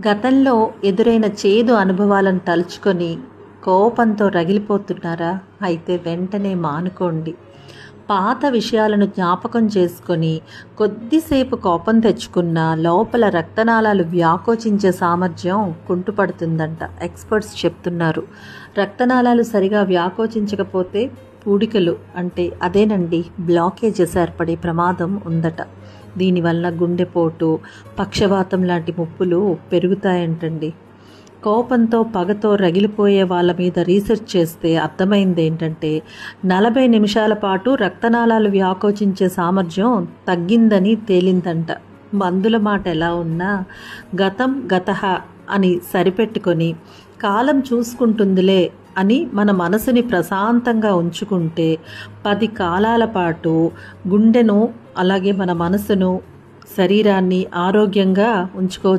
గతంలో ఎదురైన చేదు అనుభవాలను తలుచుకొని కోపంతో రగిలిపోతున్నారా? అయితే వెంటనే మానుకోండి. పాత విషయాలను జ్ఞాపకం చేసుకొని కొద్దిసేపు కోపం తెచ్చుకున్న లోపల రక్తనాళాలు వ్యాకోచించే సామర్థ్యం కుంటుపడుతుందంట. ఎక్స్పర్ట్స్ చెప్తున్నారు. రక్తనాళాలు సరిగా వ్యాకోచించకపోతే పూడికలు అంటే అదేనండి బ్లాకేజెస్ ఏర్పడే ప్రమాదం ఉందట. దీనివల్ల గుండెపోటు, పక్షవాతం లాంటి ముప్పులు పెరుగుతాయంటండి. కోపంతో పగతో రగిలిపోయే వాళ్ళ మీద రీసెర్చ్ చేస్తే అర్థమైంది ఏంటంటే 40 నిమిషాల పాటు రక్తనాళాలు వ్యాకోచించే సామర్థ్యం తగ్గిందని తేలిందంట. మందుల మాట ఎలా ఉన్నా గతం గతః అని సరిపెట్టుకొని కాలం చూసుకుంటుందిలే అని మన మనసుని ప్రశాంతంగా ఉంచుకుంటే 10 కాలాల పాటు గుండెను అలాగే మన మనసును శరీరాన్ని ఆరోగ్యంగా ఉంచుకోవచ్చు.